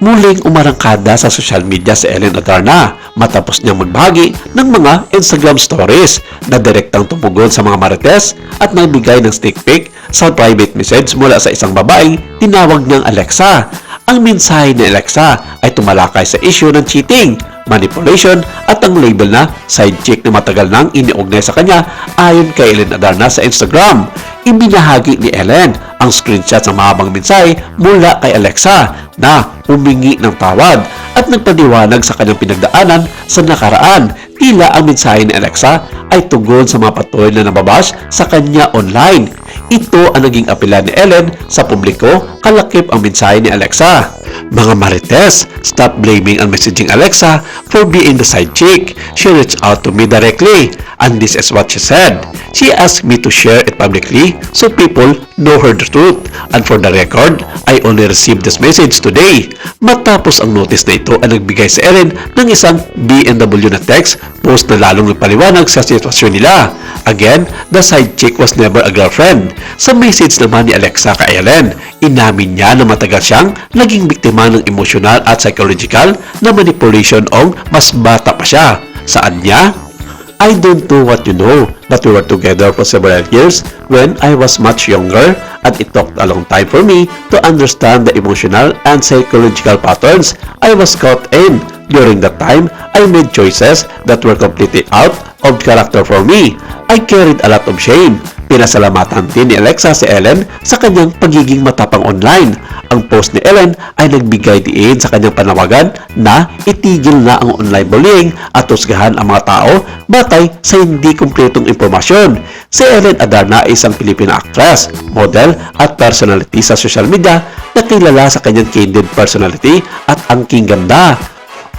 Muling umarangkada sa social media si Ellen Adarna matapos niyang magbahagi ng mga Instagram stories na direktang tumugon sa mga marites at nagbigay ng sneak peek sa private message mula sa isang babaeng tinawag niyang Alexa. Ang mensahe ni Alexa ay tumalakay sa issue ng cheating, manipulation at ang label na side chick na matagal nang iniugnay sa kanya ayon kay Ellen Adarna sa Instagram. Ibinahagi ni Ellen ang screenshot ng mahabang mensahe mula kay Alexa na humingi ng tawad at nagpaliwanag sa kanyang pinagdaanan sa nakaraan. Tila ang mensahe ni Alexa ay tugon sa mga patuloy na nababash sa kanya online. Ito ang naging apela ni Ellen sa publiko kalakip ang mensahe ni Alexa. Mga marites, stop blaming and messaging Alexa for being the side chick. She reached out to me directly and this is what she said. She asked me to share it publicly so people know her the truth. And for the record, I only received this message today. Matapos ang notice na ito ay nagbigay si Ellen ng isang BNW na text post na lalong nagpaliwanag sa sitwasyon nila. Again, the side chick was never a girlfriend. Sa message naman ni Alexa kay Ellen, inamin niya na matagal siyang naging biktima ng emotional at psychological na manipulation o mas bata pa siya. Saan niya? I don't know what you know, but we were together for several years when I was much younger and it took a long time for me to understand the emotional and psychological patterns I was caught in. During that time, I made choices that were completely out of character for me. I carried a lot of shame. Pinasalamatan din ni Alexa si Ellen sa kanyang pagiging matapang online. Ang post ni Ellen ay nagbigay diin sa kanyang panawagan na itigil na ang online bullying at husgahan ang mga tao batay sa hindi kumpletong impormasyon. Si Ellen Adarna ay isang Pilipina actress, model at personality sa social media na kilala sa kanyang candid personality at angking ganda.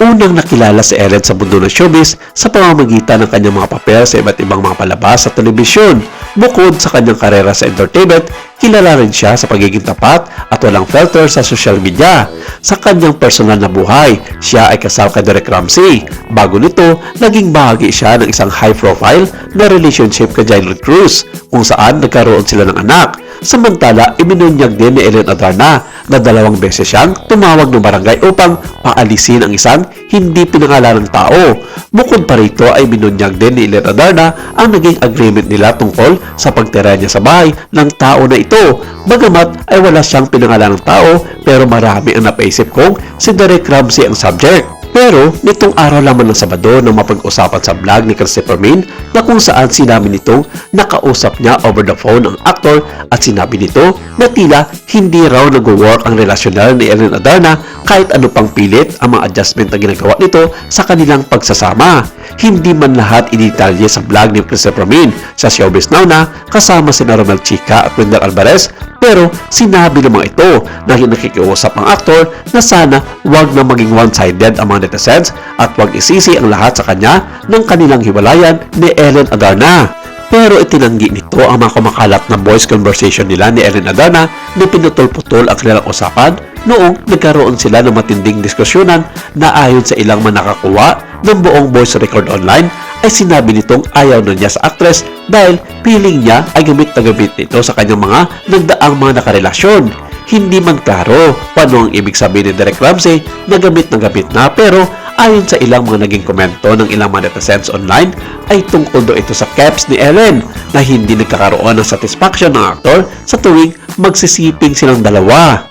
Unang nakilala si Ellen sa mundo ng showbiz sa pamamagitan ng kanyang mga papel sa iba't ibang mga palabas sa telebisyon. Bukod sa kanyang karera sa entertainment, kilala rin siya sa pagiging tapat at walang filter sa social media. Sa kanyang personal na buhay, siya ay kasal kay Derek Ramsey. Bago nito, naging bahagi siya ng isang high-profile na relationship kay Jylon Cruz, kung saan nagkaroon sila ng anak. Samantala, ibinunyag din ni Ellen Adarna na 2 beses siyang tumawag ng barangay upang paalisin ang isang hindi pinangalanang tao. Bukod pa rito ay binunyag din ni Ellen Adarna ang naging agreement nila tungkol sa pagtira niya sa bahay ng tao na ito. Bagamat ay wala siyang pinangalanang tao pero marami ang napaisip kong si Derek Ramsey ang subject. Pero nitong araw lamang ng Sabado nang mapag-usapan sa vlog ni Christopher Min na kung saan sinabi nitong nakausap niya over the phone ang aktor at sinabi nito na tila hindi raw nag-work ang relasyonal ni Ellen Adarna kahit ano pang pilit ang mga adjustment na ginagawa nito sa kanilang pagsasama. Hindi man lahat initalye sa vlog ni Christopher Min sa Showbiz Now na kasama si Romel Chica at Wendell Alvarez, pero sinabi naman ito na nakikiusap ang aktor na sana wag na maging one-sided ang mga netizens at wag isisi ang lahat sa kanya ng kanilang hiwalayan ni Ellen Adarna. Pero itinanggi nito ang mga kumakalat na voice conversation nila ni Ellen Adarna na pinutol-putol ang kanilang usapan noong nagkaroon sila ng matinding diskusyonan na ayon sa ilang manakakuha ng buong voice record online ay sinabi nitong ayaw na niya sa actress dahil feeling niya ay gamit na gamit nito sa kanyang mga nagdaang mga nakarelasyon. Hindi man klaro paano ang ibig sabihin ni Derek Ramsey na gamit na pero ayon sa ilang mga naging komento ng ilang mga netizens online ay tungkol do ito sa caps ni Ellen na hindi nagkakaroon ng satisfaction ng aktor sa tuwing magsisiping silang dalawa.